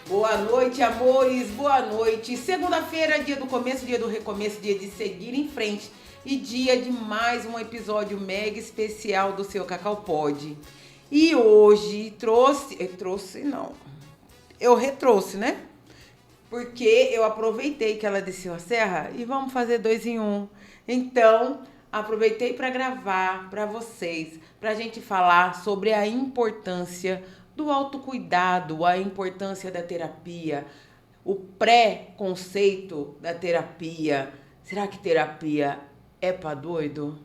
Boa noite, amores, boa noite. Segunda-feira, dia do começo, dia do recomeço, dia de seguir em frente e dia de mais um episódio mega especial do seu Cacau Pod. E hoje eu retrouxe, né? Porque eu aproveitei que ela desceu a serra e vamos fazer 2 em 1. Então, aproveitei para gravar para vocês, para a gente falar sobre a importância do autocuidado, a importância da terapia, o pré-conceito da terapia. Será que terapia é para doido?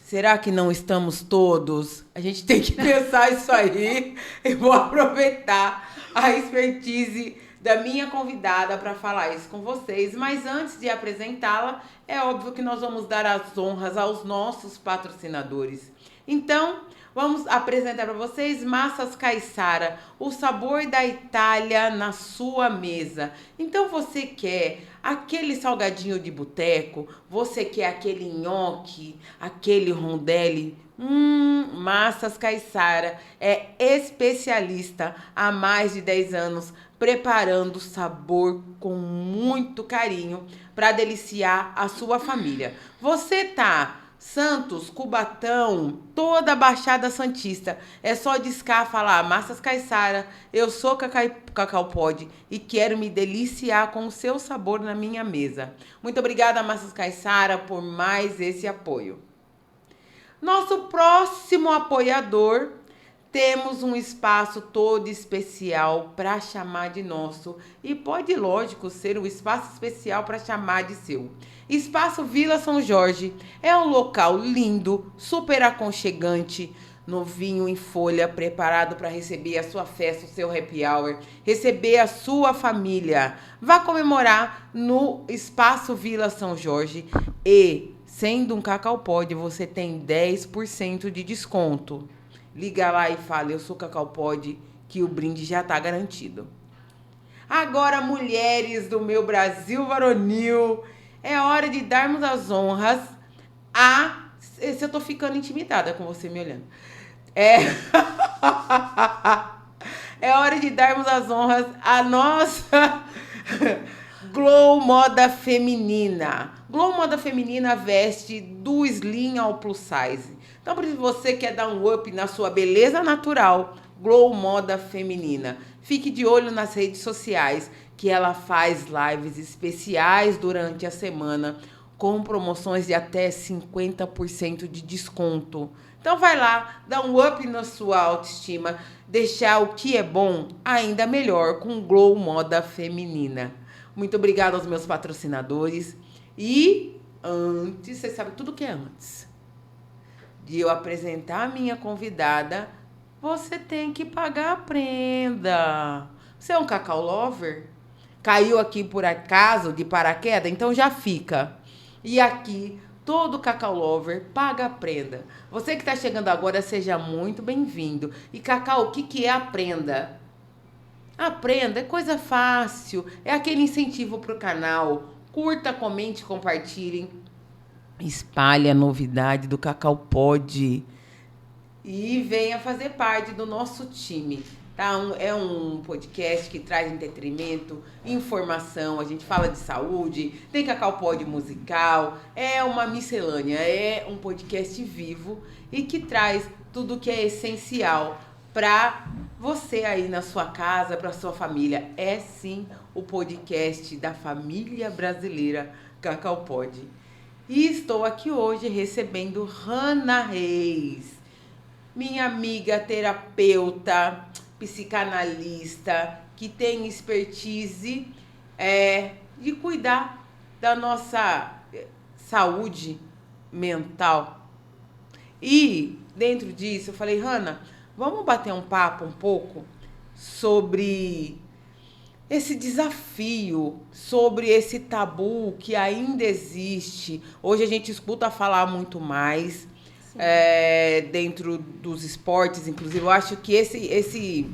Será que não estamos todos? A gente tem que pensar isso aí. Eu vou aproveitar a expertise da minha convidada para falar isso com vocês. Mas antes de apresentá-la, é óbvio que nós vamos dar as honras aos nossos patrocinadores. Então, vamos apresentar para vocês Massas Caiçara, o sabor da Itália na sua mesa. Então você quer aquele salgadinho de boteco, você quer aquele nhoque, aquele rondelli. Massas Caiçara é especialista há mais de 10 anos preparando sabor com muito carinho para deliciar a sua família. Você tá Santos, Cubatão, toda a Baixada Santista. É só discar, falar Massas Caiçara, eu sou Cacau Pod e quero me deliciar com o seu sabor na minha mesa. Muito obrigada, Massas Caiçara, por mais esse apoio. Nosso próximo apoiador, temos um espaço todo especial para chamar de nosso e pode, lógico, ser um espaço especial para chamar de seu. Espaço Vila São Jorge é um local lindo, super aconchegante, novinho em folha, preparado para receber a sua festa, o seu happy hour, receber a sua família. Vá comemorar no Espaço Vila São Jorge e, sendo um Cacau Pod, você tem 10% de desconto. Liga lá e fala, eu sou Cacau Pod, que o brinde já tá garantido. Agora, mulheres do meu Brasil varonil, é hora de darmos as honras a... Se eu tô ficando intimidada com você me olhando. É hora de darmos as honras à nossa Glow Moda Feminina. Glow Moda Feminina veste do slim ao plus size. Então, por isso, você quer dar um up na sua beleza natural, Glow Moda Feminina. Fique de olho nas redes sociais, que ela faz lives especiais durante a semana, com promoções de até 50% de desconto. Então, vai lá, dá um up na sua autoestima, deixar o que é bom ainda melhor com Glow Moda Feminina. Muito obrigada aos meus patrocinadores. E antes, você sabe tudo que é antes de eu apresentar a minha convidada, você tem que pagar a prenda. Você é um cacau lover? Caiu aqui por acaso de paraquedas? Então já fica. E aqui, todo cacau lover paga a prenda. Você que está chegando agora, seja muito bem-vindo. E Cacau, o que é a prenda? A prenda é coisa fácil, é aquele incentivo para o canal. Curta, comente, compartilhem. Espalhe a novidade do Cacau Pod e venha fazer parte do nosso time, tá? É um podcast que traz entretenimento, informação, a gente fala de saúde, tem Cacau Pod musical, é uma miscelânea, é um podcast vivo e que traz tudo que é essencial para você aí na sua casa, para sua família. É sim o podcast da família brasileira Cacau Pod. E estou aqui hoje recebendo Hanna Reis, minha amiga terapeuta, psicanalista, que tem expertise de cuidar da nossa saúde mental. E dentro disso eu falei, Hanna, vamos bater um papo um pouco sobre esse desafio, sobre esse tabu que ainda existe. Hoje a gente escuta falar muito mais dentro dos esportes, inclusive. Eu acho que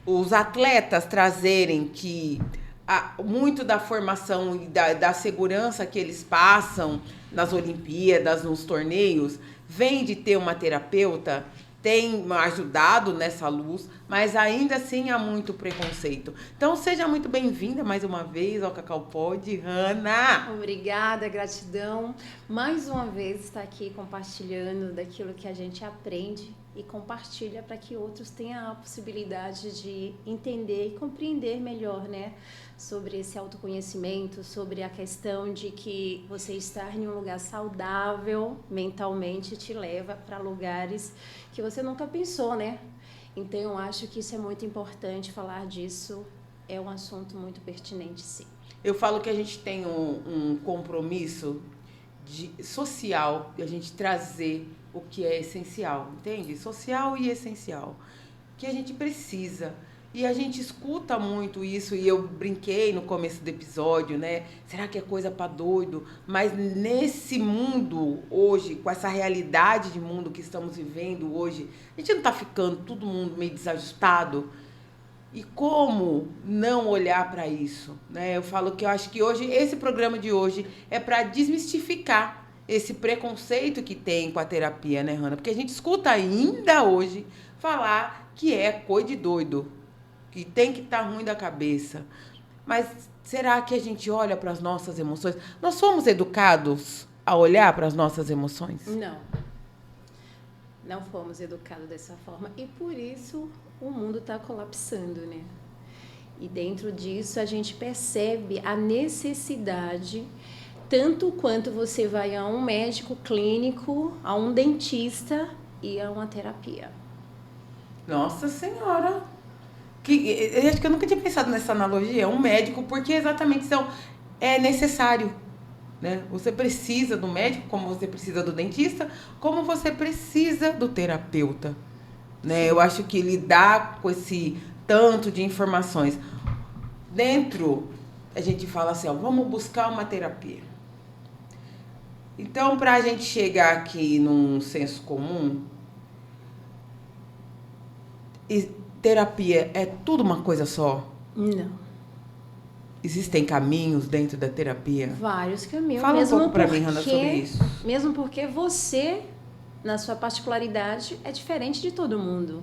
os atletas trazerem que muito da formação e da segurança que eles passam nas Olimpíadas, nos torneios, vem de ter uma terapeuta. tem ajudado nessa luz, mas ainda assim há muito preconceito. Então, seja muito bem-vinda mais uma vez ao Cacau Pod, Hanna. Obrigada, gratidão. Mais uma vez estar aqui compartilhando daquilo que a gente aprende e compartilha para que outros tenham a possibilidade de entender e compreender melhor, né? Sobre esse autoconhecimento, sobre a questão de que você estar em um lugar saudável mentalmente te leva para lugares que você nunca pensou, né? Então eu acho que isso é muito importante, falar disso é um assunto muito pertinente, sim. Eu falo que a gente tem um compromisso social de a gente trazer o que é essencial, entende? Social e essencial, que a gente precisa. E a gente escuta muito isso, e eu brinquei no começo do episódio, né? Será que é coisa pra doido? Mas nesse mundo hoje, com essa realidade de mundo que estamos vivendo hoje, a gente não tá ficando todo mundo meio desajustado? E como não olhar para isso, né? Eu falo que eu acho que hoje, esse programa de hoje é para desmistificar esse preconceito que tem com a terapia, né, Hanna? Porque a gente escuta ainda hoje falar que é coisa de doido, que tem que estar ruim da cabeça. Mas será que a gente olha para as nossas emoções? Nós somos educados a olhar para as nossas emoções? Não fomos educados dessa forma e por isso o mundo está colapsando, né? E dentro disso a gente percebe a necessidade, tanto quanto você vai a um médico clínico, a um dentista e a uma terapia. Nossa Senhora! Eu acho que eu nunca tinha pensado nessa analogia, um médico, porque exatamente é necessário. Né? Você precisa do médico, como você precisa do dentista, como você precisa do terapeuta. Né? Eu acho que lidar com esse tanto de informações. Dentro, a gente fala assim, ó, vamos buscar uma terapia. Então, para a gente chegar aqui num senso comum, terapia é tudo uma coisa só? Não. Existem caminhos dentro da terapia? Vários caminhos. Fala um pouco para mim, Hanna, sobre isso. Mesmo porque você, na sua particularidade, é diferente de todo mundo.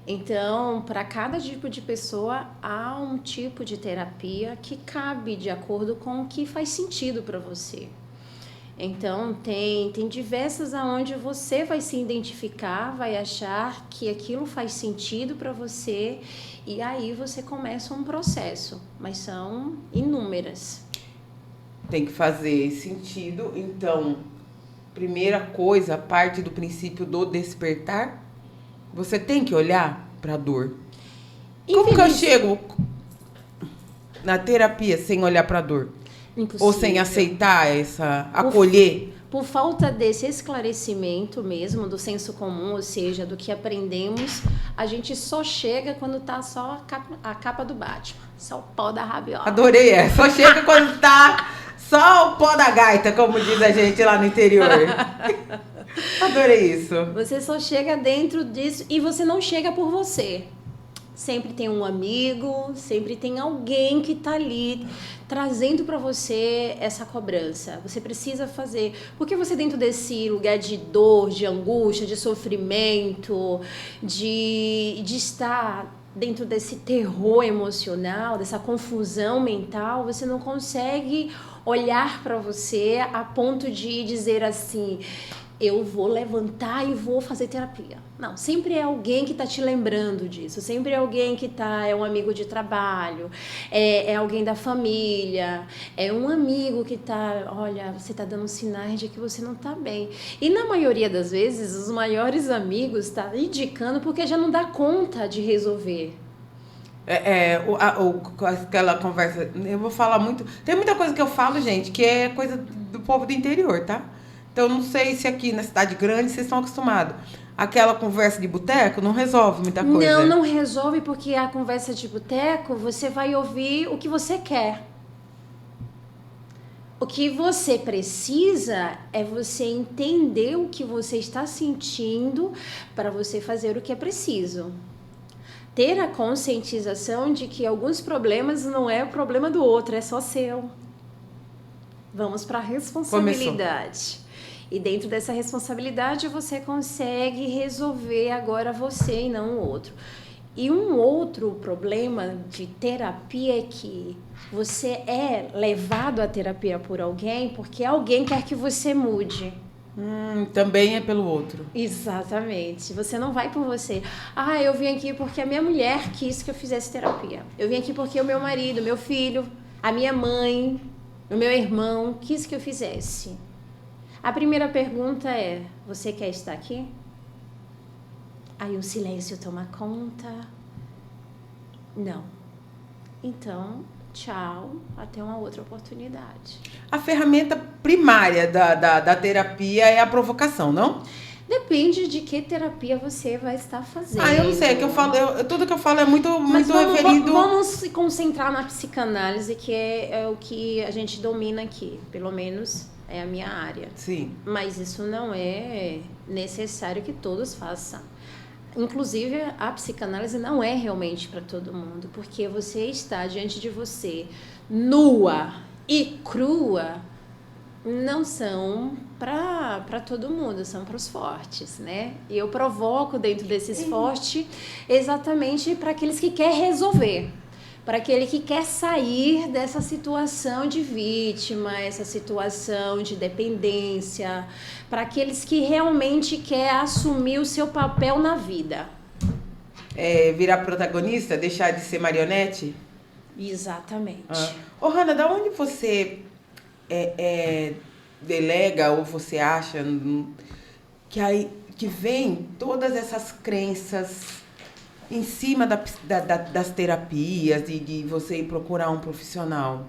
Então, para cada tipo de pessoa, há um tipo de terapia que cabe de acordo com o que faz sentido para você. Então, tem diversas aonde você vai se identificar, vai achar que aquilo faz sentido para você e aí você começa um processo, mas são inúmeras. Tem que fazer sentido, então, primeira coisa, parte do princípio do despertar, você tem que olhar para a dor. Como que eu chego na terapia sem olhar para a dor? Impossível. Ou sem aceitar acolher? Por falta desse esclarecimento mesmo, do senso comum, ou seja, do que aprendemos, a gente só chega quando tá só a capa do Batman, só o pó da rabiola. Adorei essa, só chega quando tá só o pó da gaita, como diz a gente lá no interior. Adorei isso. Você só chega dentro disso e você não chega por você. Sempre tem um amigo, sempre tem alguém que tá ali trazendo para você essa cobrança. Você precisa fazer. Porque você dentro desse lugar de dor, de angústia, de sofrimento, de estar dentro desse terror emocional, dessa confusão mental, você não consegue olhar para você a ponto de dizer assim, eu vou levantar e vou fazer terapia. Não, sempre é alguém que está te lembrando disso, sempre é alguém que é um amigo de trabalho, é alguém da família, é um amigo que olha, você está dando sinais de que você não está bem. E na maioria das vezes, os maiores amigos estão indicando porque já não dá conta de resolver. Aquela conversa, eu vou falar muito, tem muita coisa que eu falo, gente, que é coisa do povo do interior, tá? Então, não sei se aqui na cidade grande vocês estão acostumados. Aquela conversa de boteco não resolve muita coisa. Não resolve porque a conversa de boteco, você vai ouvir o que você quer. O que você precisa é você entender o que você está sentindo para você fazer o que é preciso. Ter a conscientização de que alguns problemas não é o problema do outro, é só seu. Vamos para a responsabilidade. Começou. E dentro dessa responsabilidade você consegue resolver agora você e não o outro. E um outro problema de terapia é que você é levado à terapia por alguém porque alguém quer que você mude. Também é pelo outro. Exatamente. Você não vai por você. Ah, eu vim aqui porque a minha mulher quis que eu fizesse terapia. Eu vim aqui porque o meu marido, meu filho, a minha mãe, o meu irmão quis que eu fizesse. A primeira pergunta é: você quer estar aqui? Aí o silêncio toma conta. Não. Então, tchau, até uma outra oportunidade. A ferramenta primária da terapia é a provocação, não? Depende de que terapia você vai estar fazendo. Eu não sei, é que eu falo, tudo que eu falo é muito vamos, referido... Vamos se concentrar na psicanálise, que é o que a gente domina aqui, pelo menos é a minha área. Sim. Mas isso não é necessário que todos façam. Inclusive, a psicanálise não é realmente para todo mundo, porque você está diante de você nua e crua, não são para todo mundo, são para os fortes, né? E eu provoco dentro desses fortes exatamente para aqueles que querem resolver, para aquele que quer sair dessa situação de vítima, essa situação de dependência, para aqueles que realmente querem assumir o seu papel na vida. Virar protagonista, deixar de ser marionete? Exatamente. Hanna, da onde você delega ou você acha que vem todas essas crenças em cima das terapias e de você ir procurar um profissional?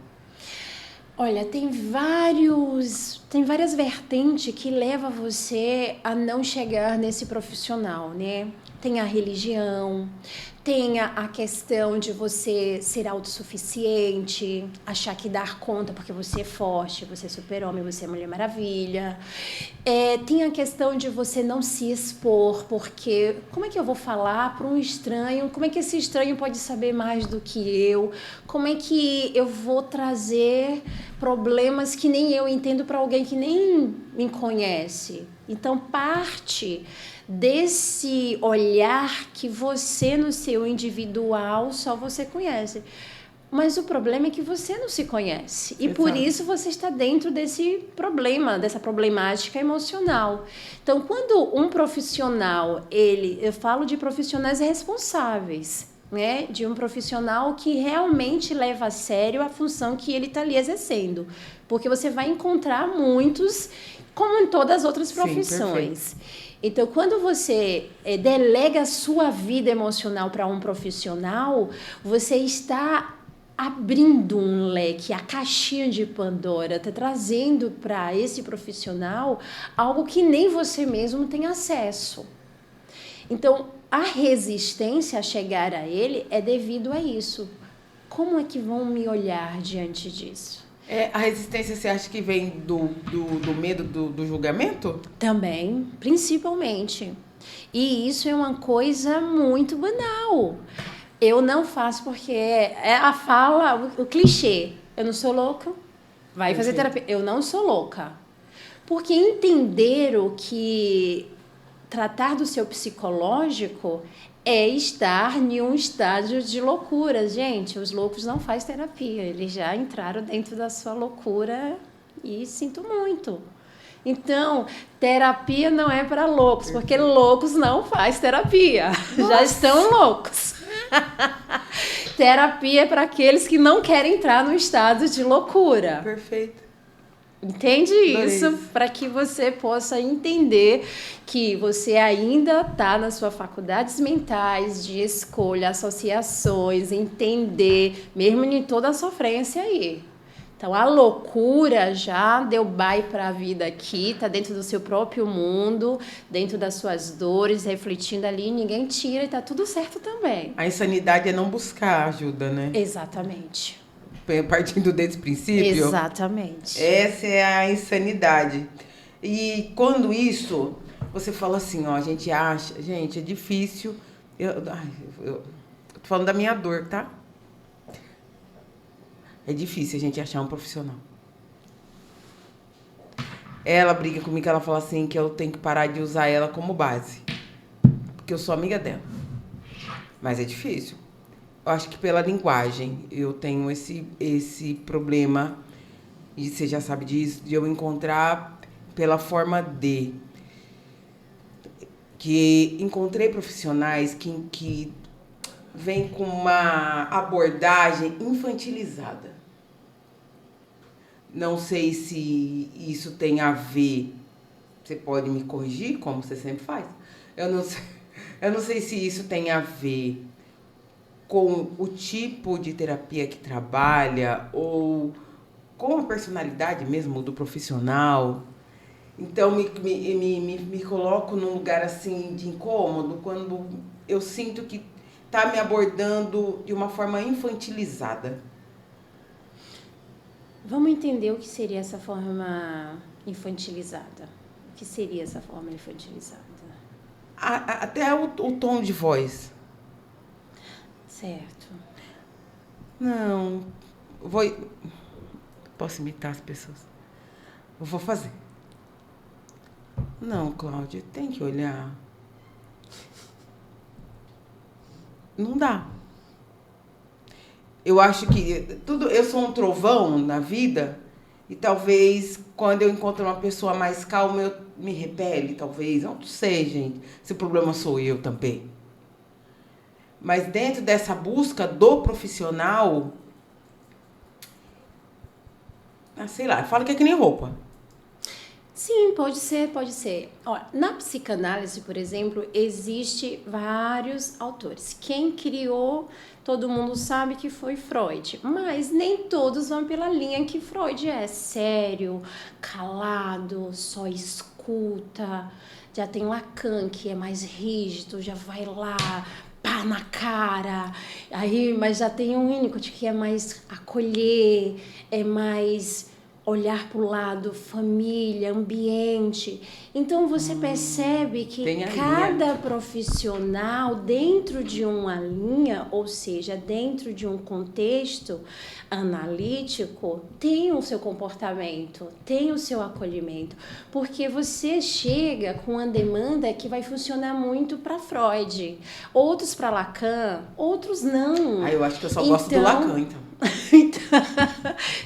Olha, tem várias vertentes que levam você a não chegar nesse profissional, né? Tem a religião, tem a questão de você ser autossuficiente, achar que dar conta porque você é forte, você é super-homem, você é Mulher Maravilha. Tem a questão de você não se expor, porque como é que eu vou falar para um estranho? Como é que esse estranho pode saber mais do que eu? Como é que eu vou trazer problemas que nem eu entendo para alguém que nem me conhece? Então, parte desse olhar que você, no seu individual, só você conhece. Mas o problema é que você não se conhece. E por isso você está dentro desse problema, dessa problemática emocional. Então, quando um profissional, eu falo de profissionais responsáveis, né? De um profissional que realmente leva a sério a função que ele está ali exercendo. Porque você vai encontrar muitos, como em todas as outras profissões. Sim, então, quando você delega a sua vida emocional para um profissional, você está abrindo um leque, a caixinha de Pandora, está trazendo para esse profissional algo que nem você mesmo tem acesso. Então, a resistência a chegar a ele é devido a isso. Como é que vão me olhar diante disso? A resistência, você acha que vem do medo do julgamento? Também, principalmente. E isso é uma coisa muito banal. Eu não faço porque é a fala, o clichê. Eu não sou louca, vai fazer terapia. Eu não sou louca. Porque entenderam que tratar do seu psicológico é estar em um estágio de loucura. Gente, os loucos não fazem terapia. Eles já entraram dentro da sua loucura e sinto muito. Então, terapia não é para loucos, porque loucos não faz terapia. Nossa. Já estão loucos. Terapia é para aqueles que não querem entrar no estado de loucura. Perfeito. Entende isso? Para que você possa entender que você ainda está nas suas faculdades mentais de escolha, associações, entender, mesmo em toda a sofrência aí. Então, a loucura já deu bye para a vida aqui, está dentro do seu próprio mundo, dentro das suas dores, refletindo ali, ninguém tira e está tudo certo também. A insanidade é não buscar ajuda, né? Exatamente. Partindo desse princípio. Exatamente. Essa é a insanidade. E quando isso, você fala assim, ó, a gente acha, gente, é difícil. Eu tô falando da minha dor, tá? É difícil a gente achar um profissional. Ela briga comigo, ela fala assim que eu tenho que parar de usar ela como base. Porque eu sou amiga dela. Mas é difícil. Eu acho que pela linguagem eu tenho esse problema, e você já sabe disso, de eu encontrar pela forma de... Que encontrei profissionais que vêm com uma abordagem infantilizada. Não sei se isso tem a ver, você pode me corrigir, como você sempre faz. Eu não sei se isso tem a ver com o tipo de terapia que trabalha ou com a personalidade mesmo do profissional. Então, me coloco num lugar assim de incômodo quando eu sinto que tá me abordando de uma forma infantilizada. Vamos entender o que seria essa forma infantilizada. O que seria essa forma infantilizada? Até o tom de voz. Certo. Não, posso imitar as pessoas? Eu vou fazer. Não, Cláudia, tem que olhar. Não dá. Eu acho que eu sou um trovão na vida e talvez quando eu encontro uma pessoa mais calma eu me repele, talvez. Eu não sei, gente, se o problema sou eu também. Mas dentro dessa busca do profissional, sei lá, fala que é que nem roupa. Sim, pode ser, pode ser. Olha, na psicanálise, por exemplo, existe vários autores. Quem criou, todo mundo sabe que foi Freud, mas nem todos vão pela linha que Freud é. Sério, calado, só escuta. Já tem Lacan, que é mais rígido, já vai lá, pá na cara. Aí, mas já tem um Winnicott, que é mais acolher, é mais... olhar para o lado, família, ambiente. Então, você percebe que cada profissional, dentro de uma linha, ou seja, dentro de um contexto analítico, tem o seu comportamento, tem o seu acolhimento. Porque você chega com uma demanda que vai funcionar muito para Freud, outros para Lacan, outros não. Eu acho que eu só gosto do Lacan, então.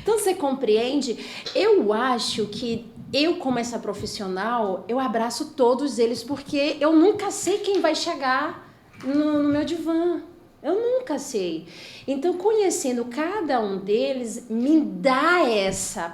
Então você compreende? Eu acho que eu, como essa profissional, eu abraço todos eles porque eu nunca sei quem vai chegar no meu divã. Eu nunca sei. Então, conhecendo cada um deles, me dá essa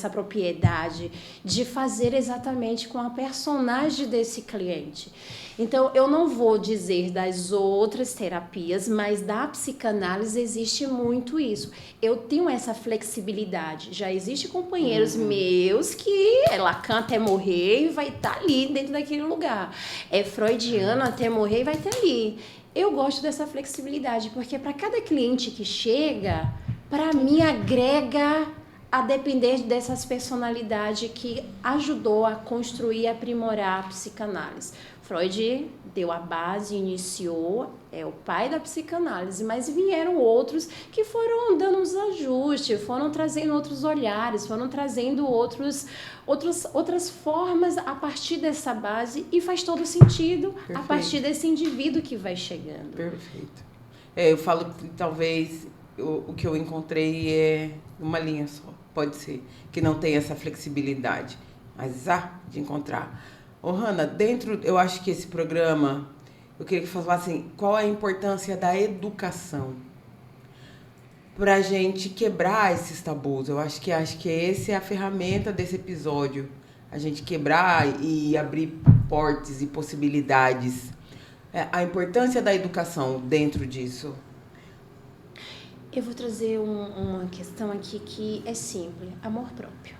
propriedade de fazer exatamente com a personagem desse cliente. Então, eu não vou dizer das outras terapias, mas da psicanálise existe muito isso. Eu tenho essa flexibilidade. Já existem companheiros meus que é Lacan até morrer e vai estar ali dentro daquele lugar. É freudiano até morrer e vai estar ali. Eu gosto dessa flexibilidade, porque para cada cliente que chega, para mim agrega a depender dessas personalidades que ajudou a construir e aprimorar a psicanálise. Freud deu a base, iniciou, é o pai da psicanálise, mas vieram outros que foram dando uns ajustes, foram trazendo outros olhares, foram trazendo outras formas a partir dessa base e faz todo sentido. Perfeito. A partir desse indivíduo que vai chegando. Perfeito. Eu falo que talvez o que eu encontrei é uma linha só, pode ser, que não tem essa flexibilidade, mas de encontrar. Hanna, eu acho que esse programa, eu queria que você falasse assim, qual a importância da educação pra gente quebrar esses tabus. Eu acho que essa é a ferramenta desse episódio, a gente quebrar e abrir portas e possibilidades. A importância da educação dentro disso. Eu vou trazer uma questão aqui que é simples, amor próprio.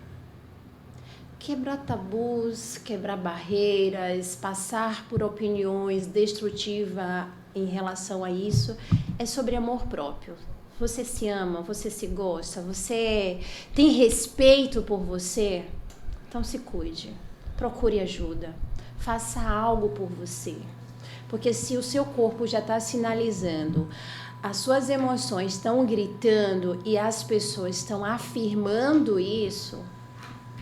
Quebrar tabus, quebrar barreiras, passar por opiniões destrutivas em relação a isso, é sobre amor próprio. Você se ama, você se gosta, você tem respeito por você? Então se cuide, procure ajuda, faça algo por você. Porque se o seu corpo já está sinalizando, as suas emoções estão gritando e as pessoas estão afirmando isso,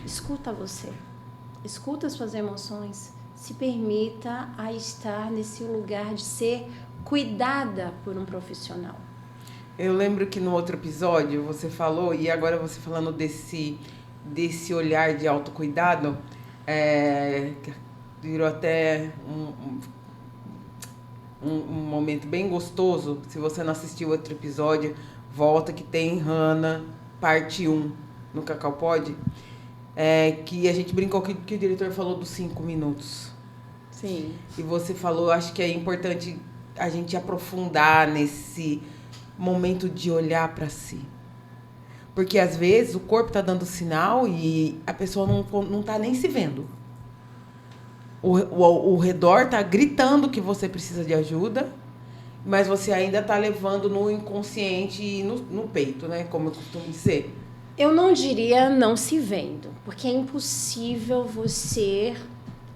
Escuta você. Escuta as suas emoções. Se permita a estar nesse lugar de ser cuidada por um profissional. Eu lembro que no outro episódio você falou, e agora você falando desse olhar de autocuidado, virou até um momento bem gostoso. Se você não assistiu outro episódio, volta que tem Hannah, parte 1, no Cacau Pod. Que a gente brincou que o diretor falou dos 5 minutos. Sim. E você falou, acho que é importante a gente aprofundar nesse momento de olhar para si. Porque às vezes o corpo tá dando sinal e a pessoa não tá nem se vendo. O redor tá gritando que você precisa de ajuda, mas você ainda tá levando no inconsciente e no peito, né? Como eu costumo dizer. Eu não diria não se vendo, porque é impossível você,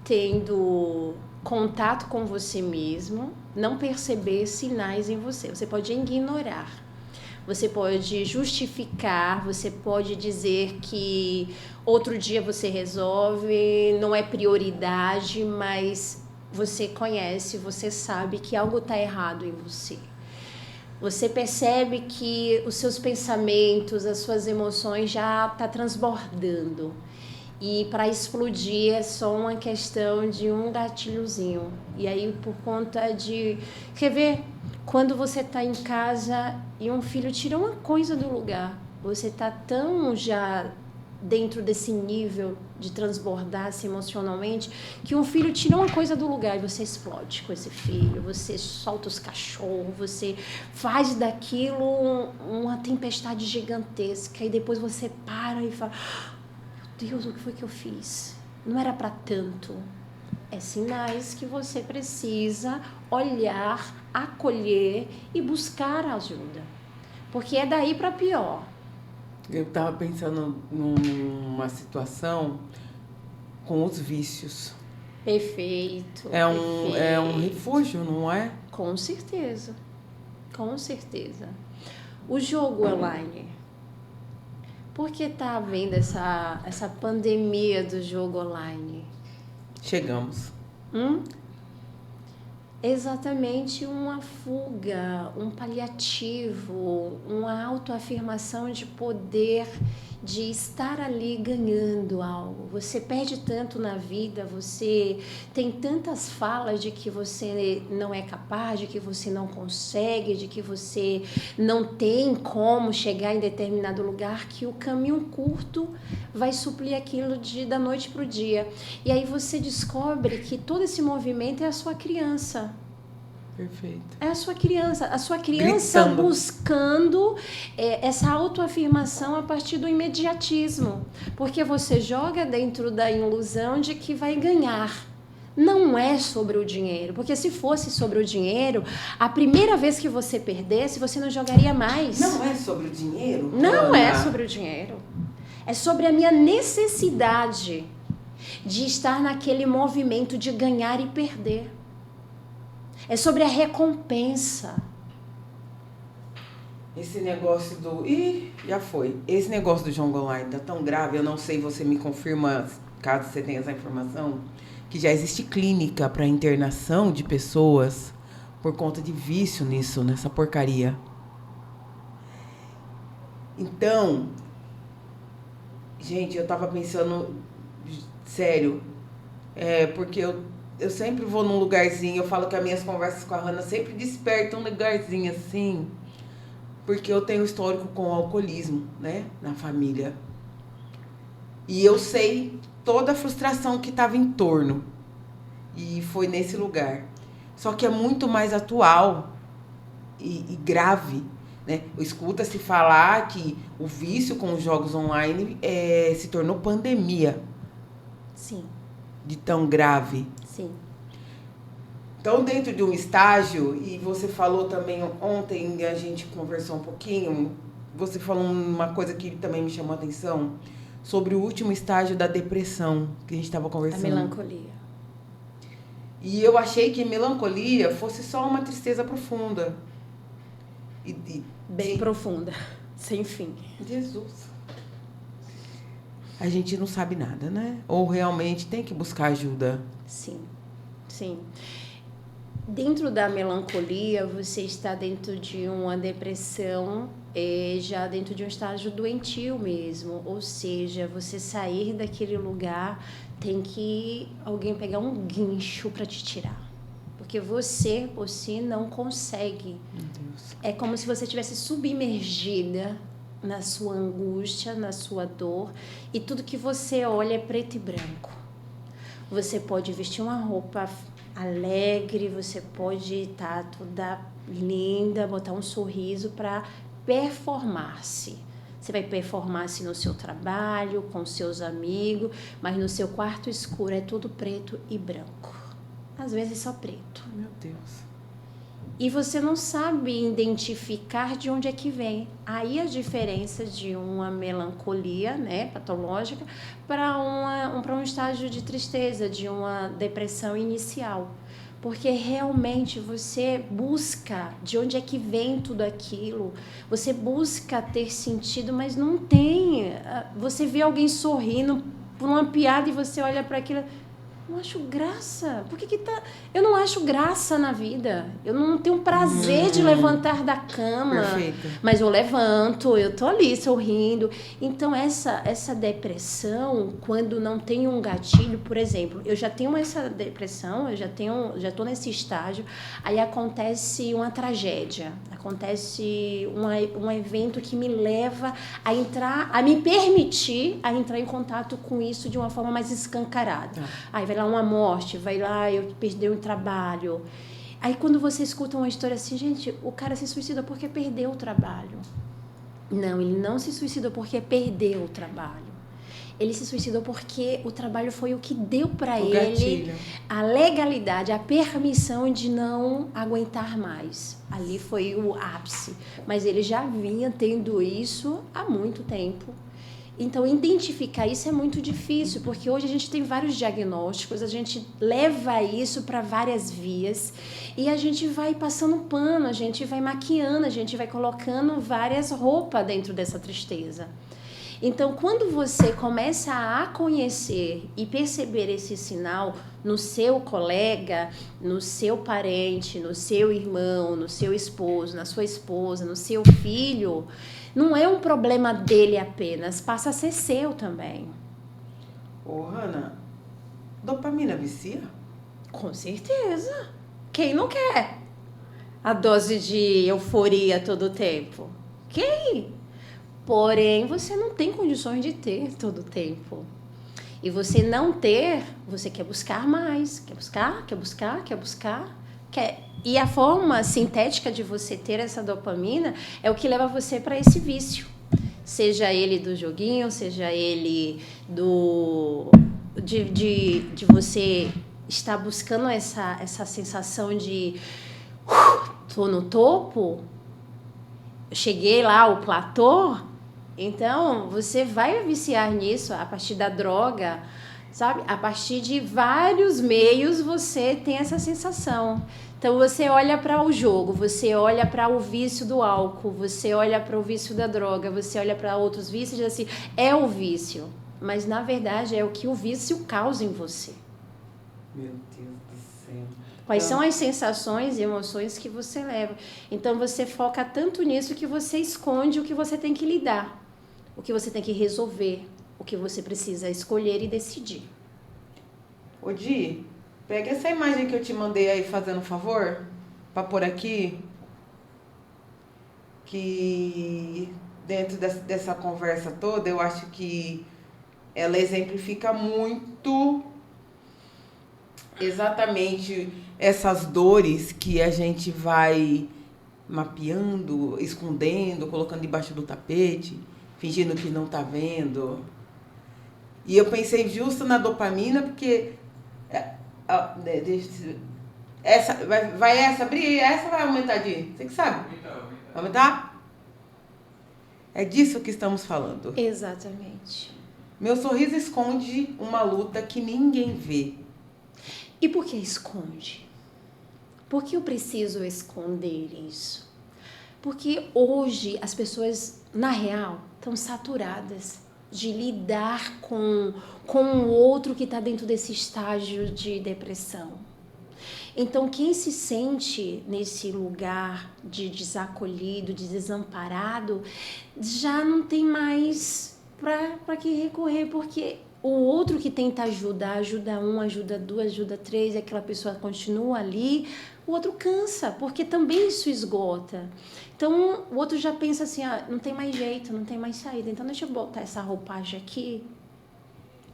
tendo contato com você mesmo, não perceber sinais em você. Você pode ignorar, você pode justificar, você pode dizer que outro dia você resolve, não é prioridade, mas você conhece, você sabe que algo está errado em você. Você percebe que os seus pensamentos, as suas emoções já tá transbordando. E para explodir é só uma questão de um gatilhozinho. E aí, por conta de... Quer ver? Quando você tá em casa e um filho tira uma coisa do lugar, você tá tão já dentro desse nível de transbordar-se emocionalmente, que um filho tira uma coisa do lugar e você explode com esse filho, você solta os cachorros, você faz daquilo uma tempestade gigantesca e depois você para e fala, meu Deus, o que foi que eu fiz? Não era para tanto. É sinais que você precisa olhar, acolher e buscar ajuda, porque é daí para pior. Eu estava pensando numa situação com os vícios. Perfeito. É um refúgio, não é? Com certeza. Com certeza. O jogo online. Por que está havendo essa pandemia do jogo online? Chegamos. Exatamente uma fuga, um paliativo, uma autoafirmação de poder, de estar ali ganhando algo. Você perde tanto na vida, você tem tantas falas de que você não é capaz, de que você não consegue, de que você não tem como chegar em determinado lugar, que o caminho curto vai suprir aquilo da noite para o dia. E aí você descobre que todo esse movimento é a sua criança. Perfeito. É a sua criança Gritando. Buscando essa autoafirmação a partir do imediatismo. Porque você joga dentro da ilusão de que vai ganhar. Não é sobre o dinheiro, porque se fosse sobre o dinheiro, a primeira vez que você perdesse, você não jogaria mais. Não é sobre o dinheiro? Não é sobre o dinheiro. É sobre a minha necessidade de estar naquele movimento de ganhar e perder. É sobre a recompensa. Esse negócio do... Ih, já foi. Esse negócio do jogo online tá tão grave, eu não sei, você me confirma, caso você tenha essa informação, que já existe clínica para internação de pessoas por conta de vício nisso, nessa porcaria. Então, gente, eu tava pensando, sério, porque eu sempre vou num lugarzinho, eu falo que as minhas conversas com a Hannah sempre despertam um lugarzinho assim, porque eu tenho histórico com o alcoolismo, né, na família. E eu sei toda a frustração que estava em torno. E foi nesse lugar. Só que é muito mais atual e grave, né? Escuta-se falar que o vício com os jogos online se tornou pandemia. Sim. De tão grave. Sim. Então, dentro de um estágio, e você falou também ontem, a gente conversou um pouquinho, você falou uma coisa que também me chamou a atenção, sobre o último estágio da depressão, que a gente estava conversando. A melancolia. E eu achei que melancolia fosse só uma tristeza profunda. Bem profunda, sem fim. Jesus. a gente não sabe nada, né? Ou realmente tem que buscar ajuda. Sim, sim. Dentro da melancolia, você está dentro de uma depressão, já dentro de um estágio doentio mesmo. Ou seja, você sair daquele lugar, tem que alguém pegar um guincho para te tirar. Porque você, por si, não consegue. Meu Deus. É como se você estivesse submergida na sua angústia, na sua dor, e tudo que você olha é preto e branco. Você pode vestir uma roupa alegre, você pode estar toda linda, botar um sorriso para performar-se. Você vai performar-se no seu trabalho, com seus amigos, mas no seu quarto escuro é tudo preto e branco. Às vezes só preto. Meu Deus. E você não sabe identificar de onde é que vem. Aí a diferença de uma melancolia, né, patológica, para um estágio de tristeza, de uma depressão inicial. Porque realmente você busca de onde é que vem tudo aquilo. Você busca ter sentido, mas não tem. Você vê alguém sorrindo por uma piada e você olha para aquilo... Eu não acho graça. Por que tá... Eu não acho graça na vida. Eu não tenho prazer de levantar da cama. Perfeito. Mas eu levanto, eu tô ali sorrindo. Então, essa depressão, quando não tem um gatilho, por exemplo, eu já tenho essa depressão, já tô nesse estágio, aí acontece uma tragédia, acontece um evento que me leva a me permitir a entrar em contato com isso de uma forma mais escancarada. Aí vai lá uma morte, vai lá eu perdi um trabalho. Aí quando você escuta uma história assim, gente, o cara se suicidou porque perdeu o trabalho. Não, ele não se suicidou porque perdeu o trabalho. Ele se suicidou porque o trabalho foi o que deu para ele gatilho. A legalidade, a permissão de não aguentar mais. Ali foi o ápice. Mas ele já vinha tendo isso há muito tempo. Então, identificar isso é muito difícil, porque hoje a gente tem vários diagnósticos, a gente leva isso para várias vias e a gente vai passando pano, a gente vai maquiando, a gente vai colocando várias roupas dentro dessa tristeza. Então, quando você começa a conhecer e perceber esse sinal no seu colega, no seu parente, no seu irmão, no seu esposo, na sua esposa, no seu filho, não é um problema dele apenas, passa a ser seu também. Ô, Hanna, dopamina vicia? Com certeza. Quem não quer a dose de euforia todo o tempo? Quem? Porém, você não tem condições de ter todo o tempo. E você não ter, você quer buscar mais. Quer buscar. E a forma sintética de você ter essa dopamina é o que leva você para esse vício. Seja ele do joguinho, seja ele de você estar buscando essa sensação de tô no topo, cheguei lá ao platô. Então, você vai viciar nisso a partir da droga, sabe? A partir de vários meios você tem essa sensação. Então, você olha para o jogo, você olha para o vício do álcool, você olha para o vício da droga, você olha para outros vícios e diz assim, é o vício. Mas, na verdade, é o que o vício causa em você. Meu Deus do céu. Quais são as sensações e emoções que você leva. Então, você foca tanto nisso que você esconde o que você tem que lidar, o que você tem que resolver, o que você precisa escolher e decidir. Ô, Di, pega essa imagem que eu te mandei aí, fazendo um favor, pra pôr aqui, que dentro dessa conversa toda, eu acho que ela exemplifica muito exatamente essas dores que a gente vai mapeando, escondendo, colocando debaixo do tapete, fingindo que não tá vendo. E eu pensei justo na dopamina, porque essa vai essa, Bri, essa vai aumentar, de você que sabe? Vai aumentar? É disso que estamos falando. Exatamente. Meu sorriso esconde uma luta que ninguém vê. E por que esconde? Por que eu preciso esconder isso? Porque hoje as pessoas, na real, estão saturadas de lidar com o outro que está dentro desse estágio de depressão. Então, quem se sente nesse lugar de desacolhido, de desamparado, já não tem mais para que recorrer, porque o outro que tenta ajudar, ajuda um, ajuda duas, ajuda três, e aquela pessoa continua ali, o outro cansa, porque também isso esgota. Então, o outro já pensa assim, não tem mais jeito, não tem mais saída, então deixa eu botar essa roupagem aqui,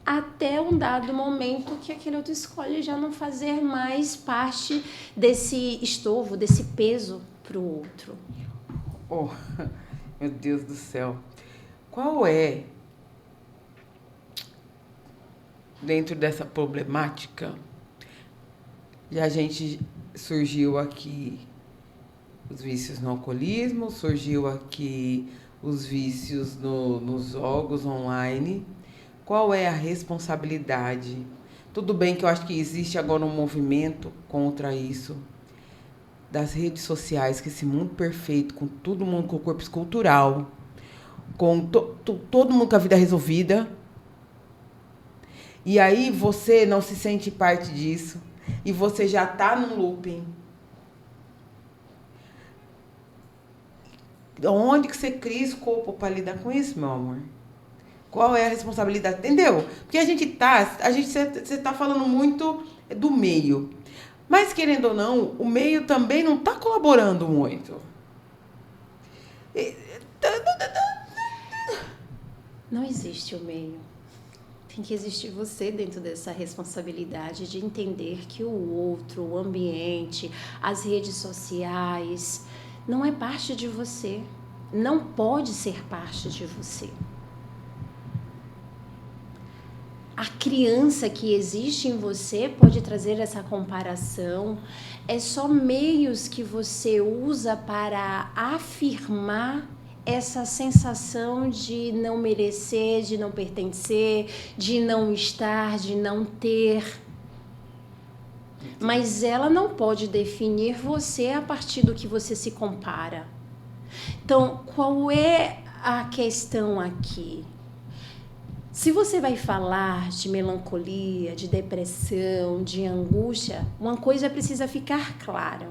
até um dado momento que aquele outro escolhe já não fazer mais parte desse estorvo, desse peso para o outro. Oh, meu Deus do céu. Qual é, dentro dessa problemática, e a gente surgiu aqui os vícios no alcoolismo, surgiu aqui os vícios nos jogos online. Qual é a responsabilidade? Tudo bem que eu acho que existe agora um movimento contra isso, das redes sociais, que esse mundo perfeito, com todo mundo com o corpo escultural, com todo mundo com a vida resolvida, e aí você não se sente parte disso, e você já está num looping. Onde que você cria escopo para lidar com isso, meu amor? Qual é a responsabilidade? Entendeu? Porque você tá falando muito do meio. Mas, querendo ou não, o meio também não está colaborando muito. Não existe o meio. Tem que existir você dentro dessa responsabilidade de entender que o outro, o ambiente, as redes sociais, não é parte de você. Não pode ser parte de você. A criança que existe em você pode trazer essa comparação. É só meios que você usa para afirmar essa sensação de não merecer, de não pertencer, de não estar, de não ter. Mas ela não pode definir você a partir do que você se compara. Então, qual é a questão aqui? Se você vai falar de melancolia, de depressão, de angústia, uma coisa precisa ficar clara.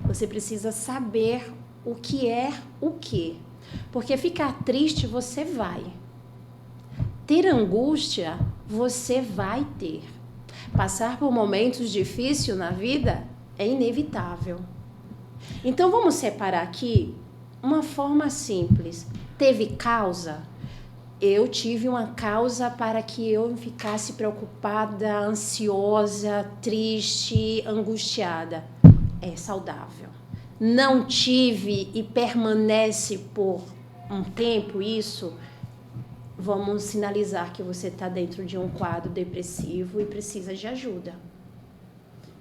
Você precisa saber o que é o quê. Porque ficar triste você vai. Ter angústia você vai ter. Passar por momentos difíceis na vida é inevitável. Então vamos separar aqui uma forma simples. Teve causa? Eu tive uma causa para que eu ficasse preocupada, ansiosa, triste, angustiada. É saudável. Não tive e permanece por um tempo isso, vamos sinalizar que você está dentro de um quadro depressivo e precisa de ajuda.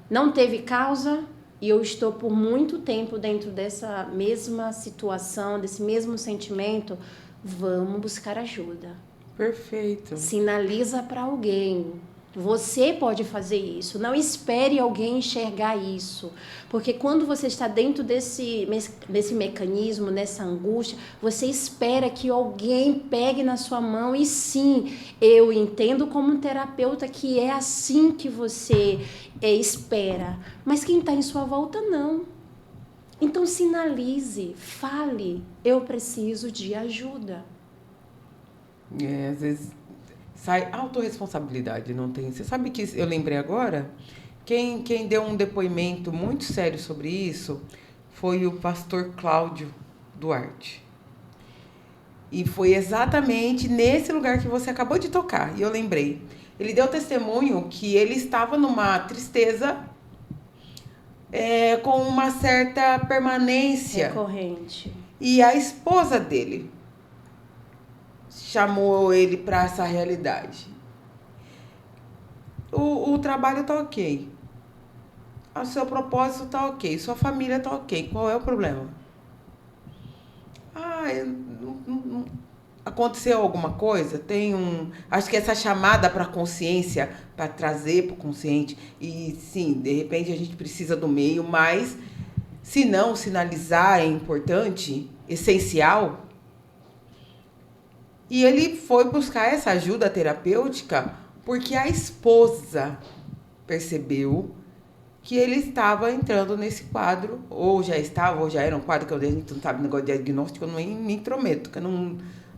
Não teve causa e eu estou por muito tempo dentro dessa mesma situação, desse mesmo sentimento, vamos buscar ajuda. Perfeito. Sinaliza para alguém. Você pode fazer isso. Não espere alguém enxergar isso. Porque quando você está dentro desse mecanismo, nessa angústia, você espera que alguém pegue na sua mão. E sim, eu entendo como terapeuta que é assim que você espera. Mas quem está em sua volta, não. Então sinalize, fale, eu preciso de ajuda. Às vezes sai autorresponsabilidade, não tem. Você sabe que eu lembrei agora? Quem deu um depoimento muito sério sobre isso foi o pastor Cláudio Duarte. E foi exatamente nesse lugar que você acabou de tocar, e eu lembrei. Ele deu testemunho que ele estava numa tristeza com uma certa permanência. Recorrente. E a esposa dele chamou ele para essa realidade. O trabalho tá ok. O seu propósito tá ok. Sua família tá ok. Qual é o problema? Aconteceu alguma coisa? Acho que essa chamada para a consciência, para trazer para o consciente, e sim, de repente a gente precisa do meio, mas se não sinalizar é importante, essencial. E ele foi buscar essa ajuda terapêutica porque a esposa percebeu que ele estava entrando nesse quadro, ou já estava, ou já era um quadro, que a gente não sabe negócio de diagnóstico, eu não me intrometo, que eu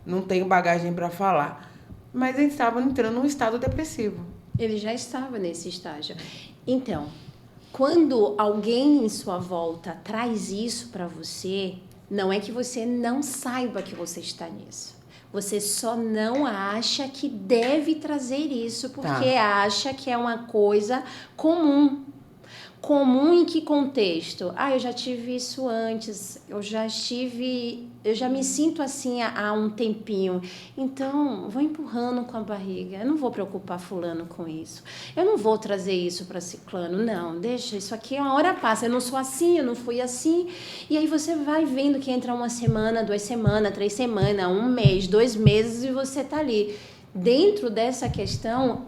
não tenho bagagem para falar. Mas ele estava entrando num estado depressivo. Ele já estava nesse estágio. Então, quando alguém em sua volta traz isso para você, não é que você não saiba que você está nisso. Você só não acha que deve trazer isso, porque acha que é uma coisa comum. Comum em que contexto? Eu já tive isso antes, eu já me sinto assim há um tempinho, então vou empurrando com a barriga, eu não vou preocupar fulano com isso, eu não vou trazer isso para ciclano, não, deixa, isso aqui uma hora passa, eu não sou assim, eu não fui assim, e aí você vai vendo que entra 1 semana, 2 semanas, 3 semanas, 1 mês, 2 meses e você tá ali. Dentro dessa questão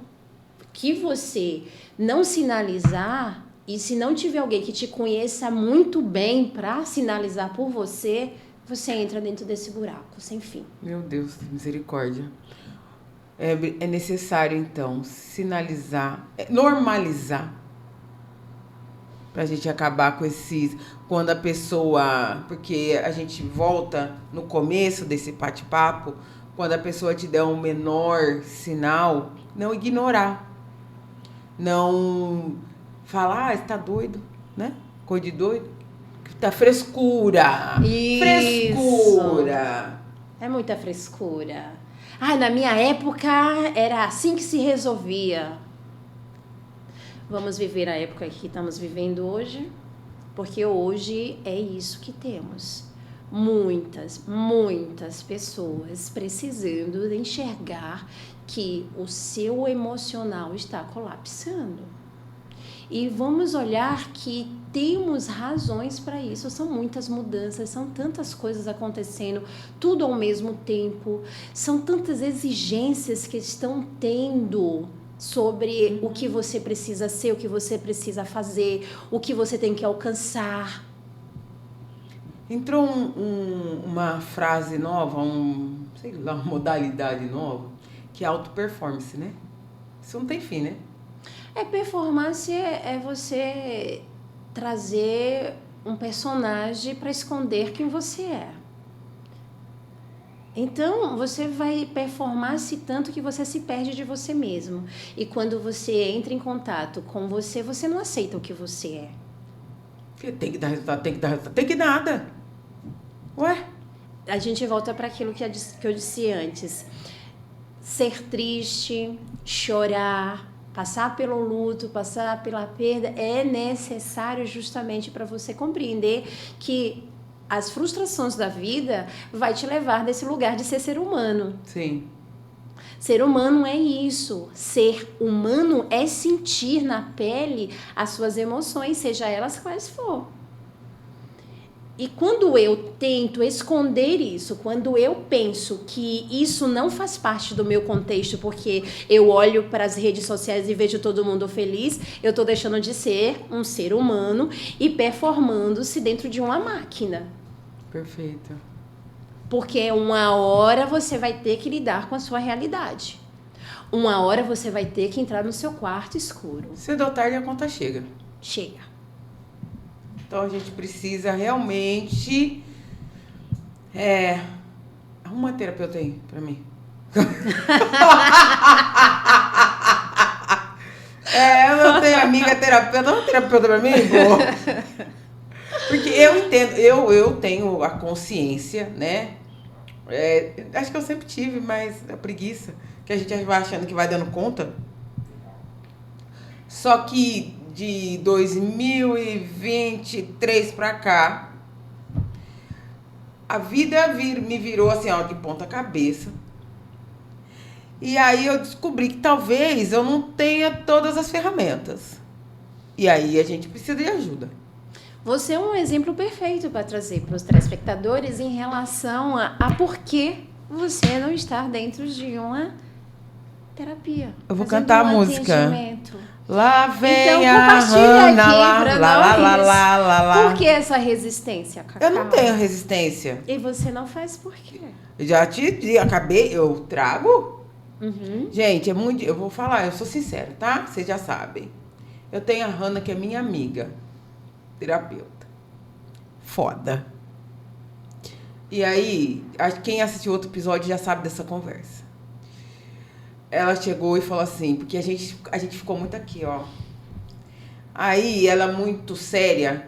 que você não sinalizar, e se não tiver alguém que te conheça muito bem para sinalizar por você, você entra dentro desse buraco, sem fim. Meu Deus, misericórdia. É necessário, então, sinalizar, normalizar, pra gente acabar com esses... Quando a pessoa... Porque a gente volta no começo desse bate-papo, quando a pessoa te der um menor sinal, não ignorar. Não... falar, você tá doido, né? Coisa de doido. Tá frescura. Isso. Frescura. É muita frescura. Na minha época era assim que se resolvia. Vamos viver a época que estamos vivendo hoje, porque hoje é isso que temos. Muitas pessoas precisando de enxergar que o seu emocional está colapsando. E vamos olhar que temos razões para isso. São muitas mudanças, são tantas coisas acontecendo, tudo ao mesmo tempo. São tantas exigências que estão tendo sobre o que você precisa ser, o que você precisa fazer, o que você tem que alcançar. Entrou uma frase nova, uma modalidade nova, que é auto-performance, né? Isso não tem fim, né? Performance é você trazer um personagem para esconder quem você é. Então, você vai performar-se tanto que você se perde de você mesmo. E quando você entra em contato com você, você não aceita o que você é. Tem que dar resultado, tem que nada. Ué? A gente volta para aquilo que eu disse antes. Ser triste, chorar, passar pelo luto, passar pela perda é necessário justamente para você compreender que as frustrações da vida vai te levar desse lugar de ser humano. Sim. Ser humano é isso. Ser humano é sentir na pele as suas emoções, seja elas quais for. E quando eu tento esconder isso, quando eu penso que isso não faz parte do meu contexto, porque eu olho para as redes sociais e vejo todo mundo feliz, eu estou deixando de ser um ser humano e performando-se dentro de uma máquina. Perfeito. Porque uma hora você vai ter que lidar com a sua realidade. Uma hora você vai ter que entrar no seu quarto escuro. Cedo ou tarde a conta chega. Chega. Então a gente precisa realmente... Arruma uma terapeuta aí pra mim. Eu não tenho amiga terapeuta. Arruma uma terapeuta pra mim, pô. Porque eu entendo, eu tenho a consciência, né? Acho que eu sempre tive, mas a preguiça, que a gente vai achando que vai dando conta. Só que de 2023 pra cá, a vida me virou assim, ó, de ponta cabeça. E aí eu descobri que talvez eu não tenha todas as ferramentas. E aí a gente precisa de ajuda. Você é um exemplo perfeito para trazer para os telespectadores em relação a por que você não está dentro de uma terapia. Eu vou cantar a música. Lá vem Então, a compartilha Hannah, aqui lá, pra lá, nós. lá, lá, lá, lá. Por que essa resistência, Cacau? Eu não tenho resistência. E você não faz por quê? Eu trago. Uhum. Gente, eu vou falar, eu sou sincera, tá? Vocês já sabem. Eu tenho a Hannah, que é minha amiga, terapeuta. Foda. E aí, quem assistiu outro episódio já sabe dessa conversa. Ela chegou e falou assim, porque a gente ficou muito aqui, ó. Aí, ela é muito séria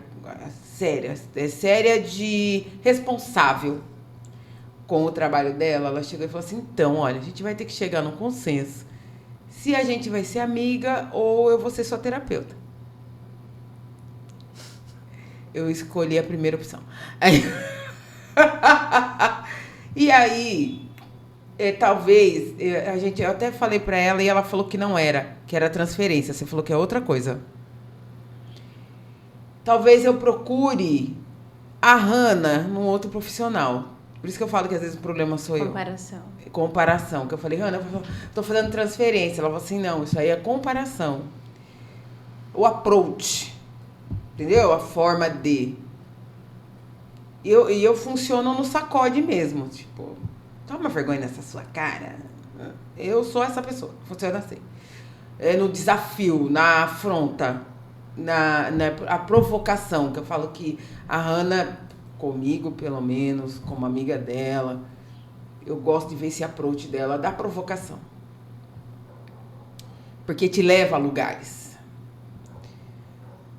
de responsável com o trabalho dela. Ela chegou e falou assim, então, olha, a gente vai ter que chegar num consenso. Se a gente vai ser amiga ou eu vou ser sua terapeuta. Eu escolhi a primeira opção. E aí, talvez, eu até falei pra ela e ela falou que não era, que era transferência. Você falou que é outra coisa. Talvez eu procure a Hannah num outro profissional. Por isso que eu falo que às vezes o problema sou eu. Comparação. Que eu falei, Hannah, eu tô fazendo transferência. Ela falou assim, não, isso aí é comparação. O approach. Entendeu? A forma de... E eu funciono no sacode mesmo. Tipo, toma vergonha nessa sua cara. Eu sou essa pessoa. Funciona assim. No desafio, na afronta, a provocação. Que eu falo que a Hannah, comigo pelo menos, como amiga dela, eu gosto de ver esse approach dela, da provocação. Porque te leva a lugares.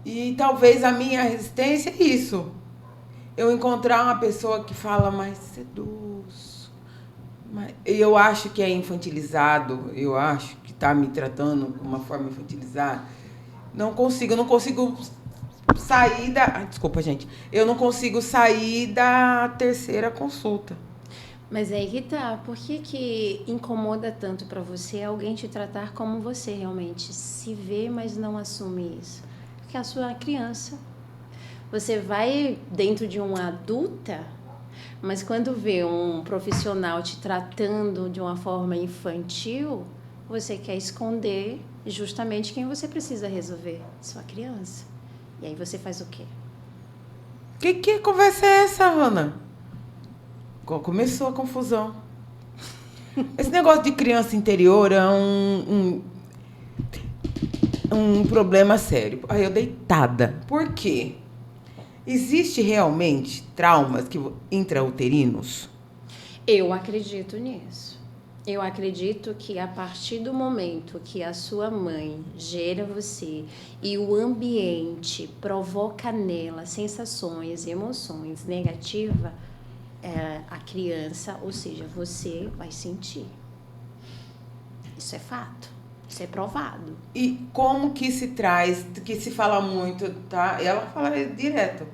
E talvez a minha resistência é isso. Eu encontrar uma pessoa que fala mais seduz. Eu acho que é infantilizado. Eu acho que tá me tratando de uma forma infantilizada. Eu não consigo sair da... desculpa, gente. Eu não consigo sair da terceira consulta. Mas aí que tá. Por que incomoda tanto pra você alguém te tratar como você realmente se vê, mas não assume isso? Porque a sua criança... Você vai dentro de uma adulta, mas quando vê um profissional te tratando de uma forma infantil, você quer esconder justamente quem você precisa resolver, sua criança. E aí você faz o quê? Que conversa é essa, Hannah? Começou a confusão. Esse negócio de criança interior é um problema sério. Aí eu deitada. Por quê? Existe realmente traumas intrauterinos? Eu acredito nisso. Eu acredito que a partir do momento que a sua mãe gera você e o ambiente provoca nela sensações, emoções negativas, a criança, ou seja, você vai sentir. Isso é fato. Isso é provado. E como que se traz, que se fala muito, tá? Ela fala direto.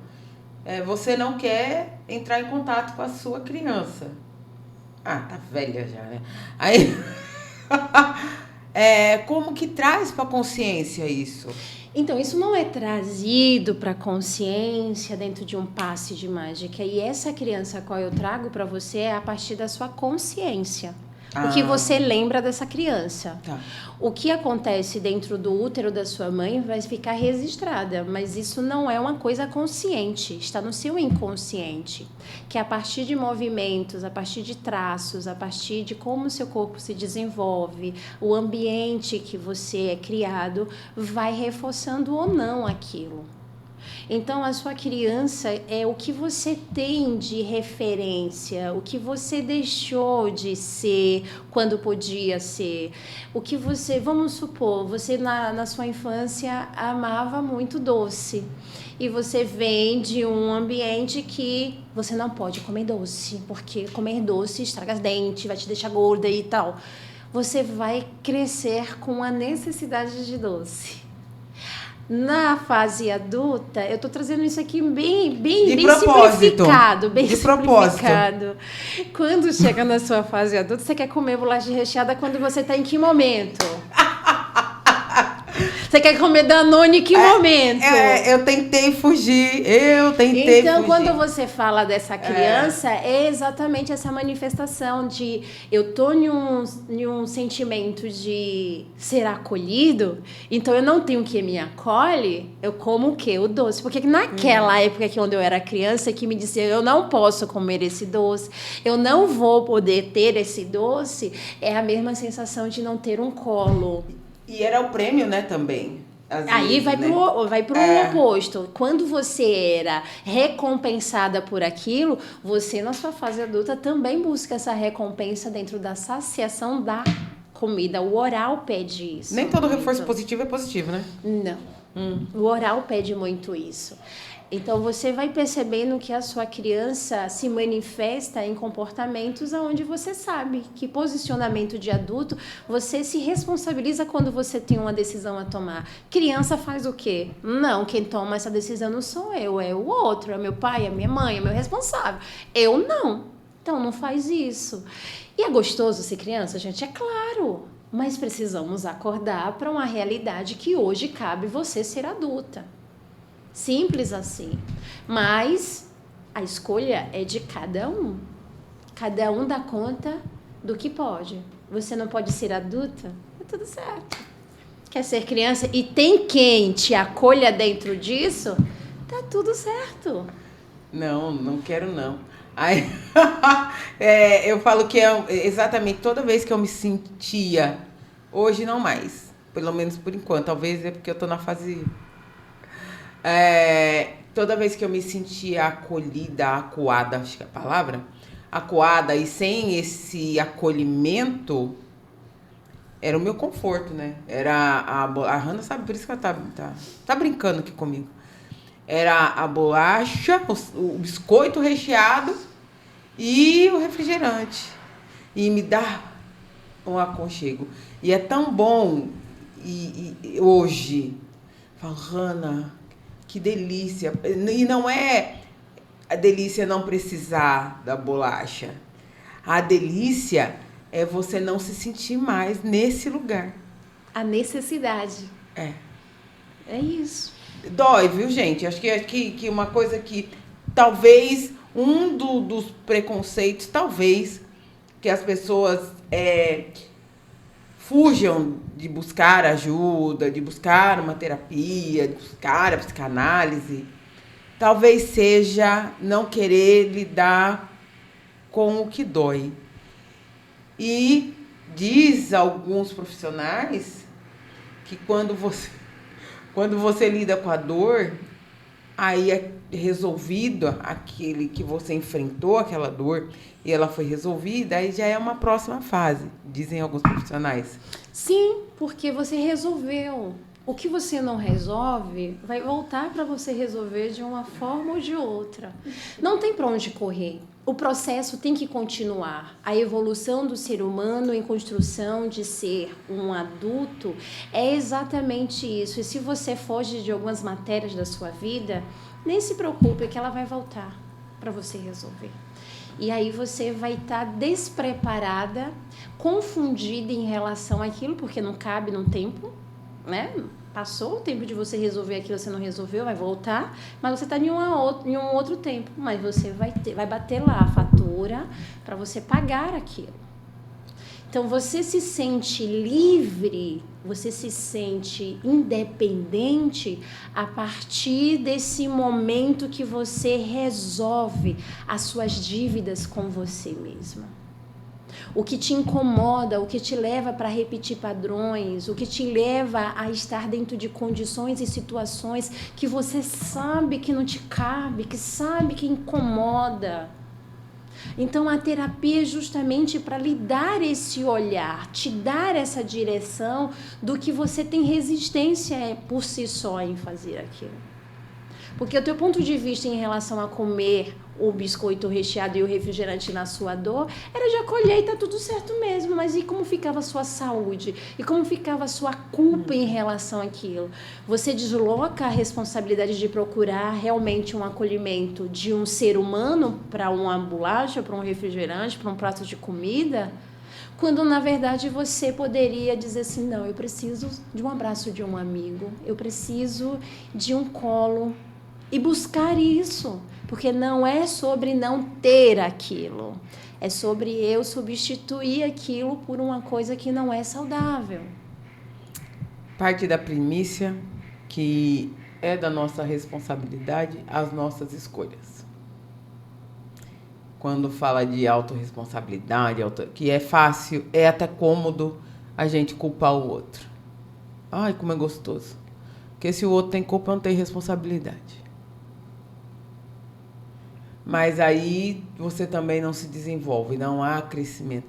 Você não quer entrar em contato com a sua criança. Ah, tá velha já, né? Aí, como que traz para a consciência isso? Então, isso não é trazido para a consciência dentro de um passe de mágica. E essa criança a qual eu trago para você é a partir da sua consciência. O que você lembra dessa criança. Tá. O que acontece dentro do útero da sua mãe vai ficar registrada, mas isso não é uma coisa consciente, está no seu inconsciente, que a partir de movimentos, a partir de traços, a partir de como o seu corpo se desenvolve, o ambiente que você é criado, vai reforçando ou não aquilo. Então, a sua criança é o que você tem de referência, o que você deixou de ser quando podia ser. O que você, vamos supor, você na sua infância amava muito doce. E você vem de um ambiente que você não pode comer doce, porque comer doce estraga os dentes, vai te deixar gorda e tal. Você vai crescer com a necessidade de doce. Na fase adulta, eu tô trazendo isso aqui bem simplificado. Bem de simplificado. Quando chega na sua fase adulta, você quer comer bolacha recheada quando você tá em que momento? Você quer comer Danone em que momento? Eu tentei fugir, Então, quando você fala dessa criança, é exatamente essa manifestação de eu tô em um sentimento de ser acolhido, então eu não tenho que me acolhe, eu como o quê? O doce. Porque naquela época que quando eu era criança, que me dizia, eu não posso comer esse doce, eu não vou poder ter esse doce, é a mesma sensação de não ter um colo. E era o prêmio, né, também. Aí vai pro oposto. Quando você era recompensada por aquilo, você na sua fase adulta também busca essa recompensa dentro da saciação da comida. O oral pede isso. Nem todo reforço positivo é positivo, né? Não. O oral pede muito isso. Então, você vai percebendo que a sua criança se manifesta em comportamentos onde você sabe que posicionamento de adulto, você se responsabiliza quando você tem uma decisão a tomar. Criança faz o quê? Não, quem toma essa decisão não sou eu, é o outro, é meu pai, é minha mãe, é meu responsável. Eu não. Então, não faz isso. E é gostoso ser criança, gente? É claro. Mas precisamos acordar para uma realidade que hoje cabe você ser adulta. Simples assim. Mas a escolha é de cada um. Cada um dá conta do que pode. Você não pode ser adulta? É tudo certo. Quer ser criança e tem quem te acolha dentro disso? Tá tudo certo. Não quero não. Aí, eu falo que é exatamente toda vez que eu me sentia, hoje não mais, pelo menos por enquanto, talvez é porque eu tô na fase... toda vez que eu me sentia acolhida, acuada, acho que é a palavra, acuada e sem esse acolhimento, era o meu conforto, né? Era a Hannah sabe, por isso que ela tá brincando aqui comigo. Era a bolacha, o biscoito recheado e o refrigerante. E me dá um aconchego. E é tão bom e hoje, falo, Hannah, que delícia. E não é a delícia não precisar da bolacha. A delícia é você não se sentir mais nesse lugar. A necessidade. É isso. Dói, viu, gente? Acho que uma coisa que talvez dos preconceitos, talvez, que as pessoas fujam de buscar ajuda, de buscar uma terapia, de buscar a psicanálise, talvez seja não querer lidar com o que dói. E diz alguns profissionais que quando você lida com a dor, aí é resolvido aquele que você enfrentou, aquela dor, e ela foi resolvida, aí já é uma próxima fase, dizem alguns profissionais. Sim, porque você resolveu. O que você não resolve vai voltar para você resolver de uma forma ou de outra. Não tem para onde correr. O processo tem que continuar. A evolução do ser humano em construção de ser um adulto é exatamente isso. E se você foge de algumas matérias da sua vida, nem se preocupe que ela vai voltar para você resolver. E aí você vai estar despreparada, confundida em relação àquilo, porque não cabe num tempo, né? Passou o tempo de você resolver aquilo, você não resolveu, vai voltar, mas você está em um outro tempo. Mas você vai bater lá a fatura para você pagar aquilo. Então, você se sente livre, você se sente independente a partir desse momento que você resolve as suas dívidas com você mesma. O que te incomoda, o que te leva para repetir padrões, o que te leva a estar dentro de condições e situações que você sabe que não te cabe, que sabe que incomoda. Então, a terapia é justamente para lhe dar esse olhar, te dar essa direção do que você tem resistência por si só em fazer aquilo. Porque o teu ponto de vista em relação a comer o biscoito recheado e o refrigerante na sua dor era de acolher e tá tudo certo mesmo, mas e como ficava a sua saúde? E como ficava a sua culpa em relação àquilo? Você desloca a responsabilidade de procurar realmente um acolhimento de um ser humano para uma bolacha, para um refrigerante, para um prato de comida? Quando, na verdade, você poderia dizer assim, não, eu preciso de um abraço de um amigo, eu preciso de um colo. E buscar isso, porque não é sobre não ter aquilo, é sobre eu substituir aquilo por uma coisa que não é saudável. Parte da primícia que é da nossa responsabilidade as nossas escolhas. Quando fala de autorresponsabilidade, que é fácil, é até cômodo a gente culpar o outro. Ai, como é gostoso. Porque se o outro tem culpa, não tem responsabilidade. Mas aí você também não se desenvolve, não há crescimento.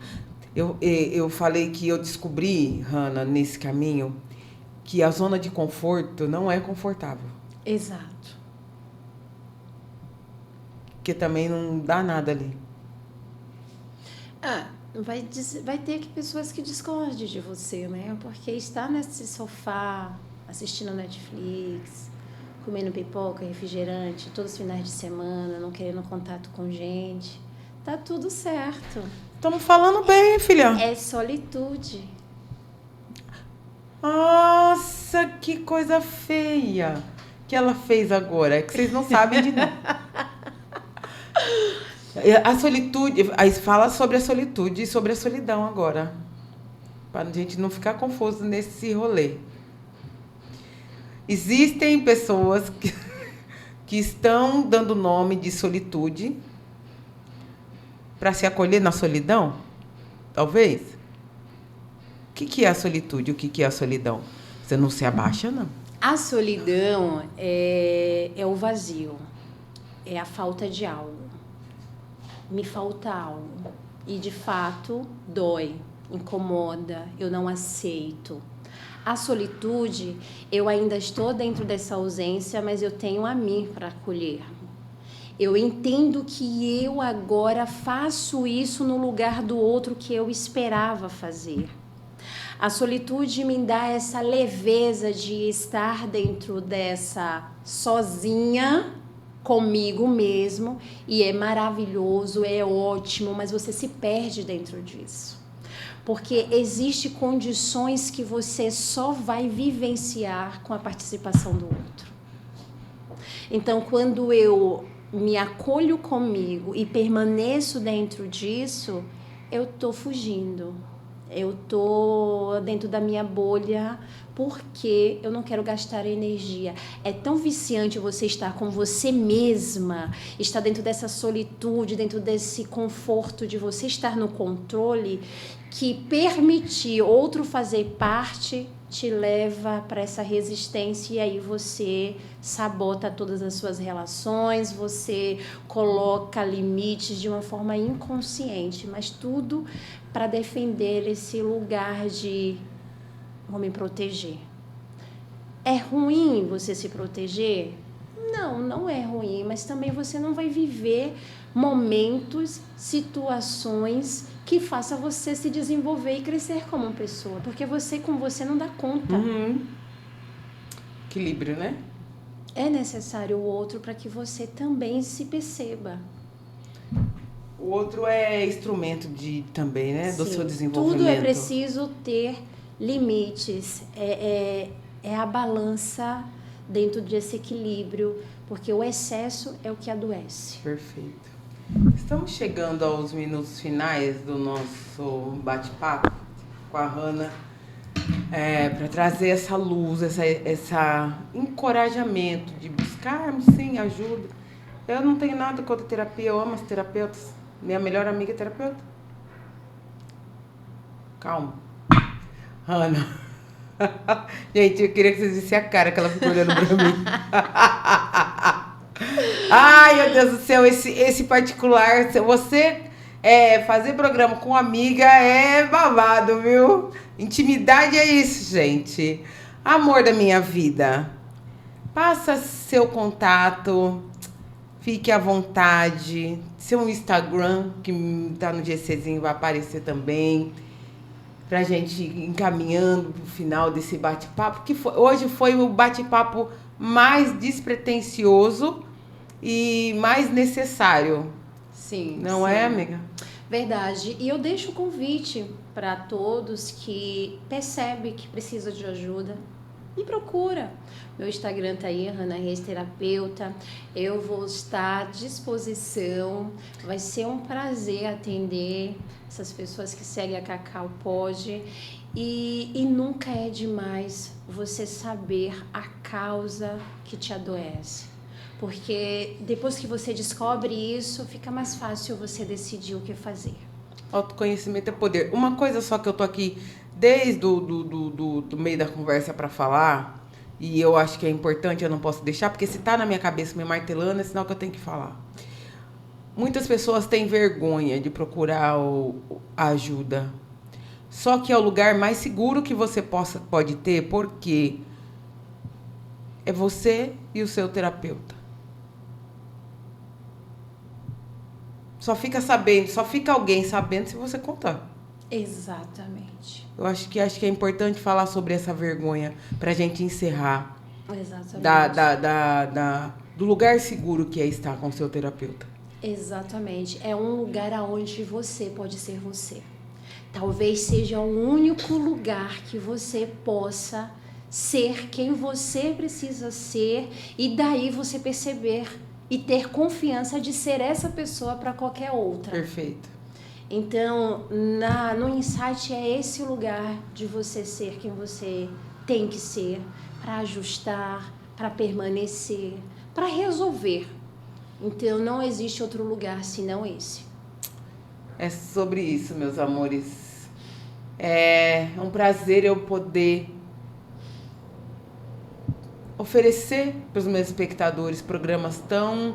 Eu falei que eu descobri, Hanna, nesse caminho, que a zona de conforto não é confortável. Exato. Porque também não dá nada ali. Vai ter pessoas que discordem de você, né? Porque estar nesse sofá, assistindo Netflix, comendo pipoca, refrigerante, todos os finais de semana, não querendo contato com gente, tá tudo certo. Estamos falando bem, filha. É solitude. Nossa, que coisa feia que ela fez agora. É que vocês não sabem de nada. A solitude, aí fala sobre a solitude e sobre a solidão agora. Para a gente não ficar confuso nesse rolê. Existem pessoas que estão dando nome de solitude para se acolher na solidão? Talvez? O que é a solitude? O que é a solidão? Você não se abaixa, não? A solidão é o vazio. É a falta de algo. Me falta algo. E, de fato, dói, incomoda, eu não aceito. A solitude, eu ainda estou dentro dessa ausência, mas eu tenho a mim para acolher. Eu entendo que eu agora faço isso no lugar do outro que eu esperava fazer. A solitude me dá essa leveza de estar dentro dessa sozinha comigo mesmo, e é maravilhoso, é ótimo, mas você se perde dentro disso. Porque existem condições que você só vai vivenciar com a participação do outro. Então, quando eu me acolho comigo e permaneço dentro disso, eu estou fugindo. Eu estou dentro da minha bolha porque eu não quero gastar energia. É tão viciante você estar com você mesma, estar dentro dessa solitude, dentro desse conforto de você estar no controle, que permitir outro fazer parte te leva para essa resistência, e aí você sabota todas as suas relações, você coloca limites de uma forma inconsciente, mas tudo para defender esse lugar de vou me proteger. É ruim você se proteger? Não, não é ruim, mas também você não vai viver momentos, situações que faça você se desenvolver e crescer como pessoa, porque você com você não dá conta. Equilíbrio, né? É necessário o outro para que você também se perceba. O outro é instrumento também, né? Do seu desenvolvimento. Tudo é preciso ter limites. É a balança dentro desse equilíbrio, porque o excesso é o que adoece. Perfeito. Estamos chegando aos minutos finais do nosso bate-papo com a Hanna, para trazer essa luz, essa encorajamento de buscarmos, sim, ajuda. Eu não tenho nada contra terapia, eu amo as terapeutas. Minha melhor amiga é terapeuta. Calma. Hanna. Gente, eu queria que vocês vissem a cara que ela ficou olhando pra mim. Ai, meu Deus do céu, esse particular, você fazer programa com amiga é babado, viu? Intimidade é isso, gente. Amor da minha vida. Passa seu contato, fique à vontade. Seu Instagram, que tá no GCzinho, vai aparecer também. Pra gente ir encaminhando pro final desse bate-papo, que hoje foi o bate-papo mais despretensioso e mais necessário. Sim. Não sim. é, amiga? Verdade. E eu deixo o convite para todos que percebem que precisa de ajuda. Me procura. Meu Instagram tá aí, Hannah Reis Terapeuta. Eu vou estar à disposição. Vai ser um prazer atender essas pessoas que seguem a Cacau Pod. E nunca é demais você saber a causa que te adoece. Porque depois que você descobre isso, fica mais fácil você decidir o que fazer. Autoconhecimento é poder. Uma coisa só que eu tô aqui desde do meio da conversa para falar, e eu acho que é importante, eu não posso deixar, porque se tá na minha cabeça me martelando, é sinal que eu tenho que falar. Muitas pessoas têm vergonha de procurar a ajuda. Só que é o lugar mais seguro que você pode ter, porque é você e o seu terapeuta. Só fica alguém sabendo se você contar. Exatamente. Eu acho que é importante falar sobre essa vergonha pra gente encerrar. Exatamente. Do lugar seguro que é estar com o seu terapeuta. Exatamente. É um lugar onde você pode ser você. Talvez seja o único lugar que você possa ser quem você precisa ser e daí você perceber e ter confiança de ser essa pessoa para qualquer outra. Perfeito. Então, no Insight é esse lugar de você ser quem você tem que ser, para ajustar, para permanecer, para resolver. Então, não existe outro lugar senão esse. É sobre isso, meus amores. É um prazer eu poder oferecer para os meus espectadores programas tão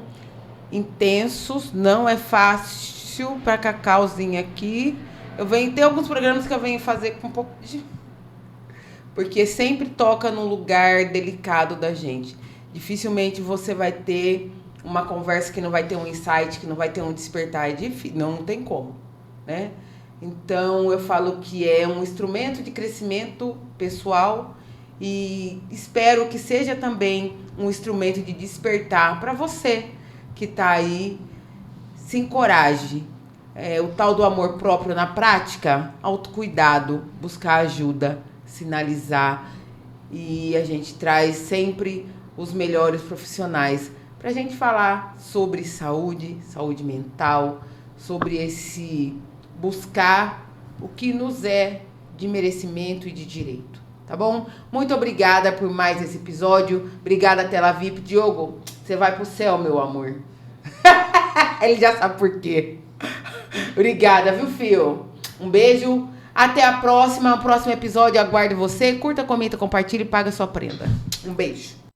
intensos. Não é fácil para Cacauzinha aqui. Tem alguns programas que eu venho fazer com um pouco de... Porque sempre toca num lugar delicado da gente. Dificilmente você vai ter uma conversa que não vai ter um insight, que não vai ter um despertar. É difícil, não tem como, né? Então, eu falo que é um instrumento de crescimento pessoal e espero que seja também um instrumento de despertar para você que está aí. Se encoraje. O tal do amor próprio na prática, autocuidado, buscar ajuda, sinalizar. E a gente traz sempre os melhores profissionais para a gente falar sobre saúde mental, sobre esse buscar o que nos é de merecimento e de direito, tá bom? Muito obrigada por mais esse episódio. Obrigada, Tela VIP. Diogo, você vai pro céu, meu amor. Ele já sabe por quê. Obrigada, viu, Fio? Um beijo. Até a próxima. O próximo episódio, aguardo você. Curta, comenta, compartilha e paga sua prenda. Um beijo.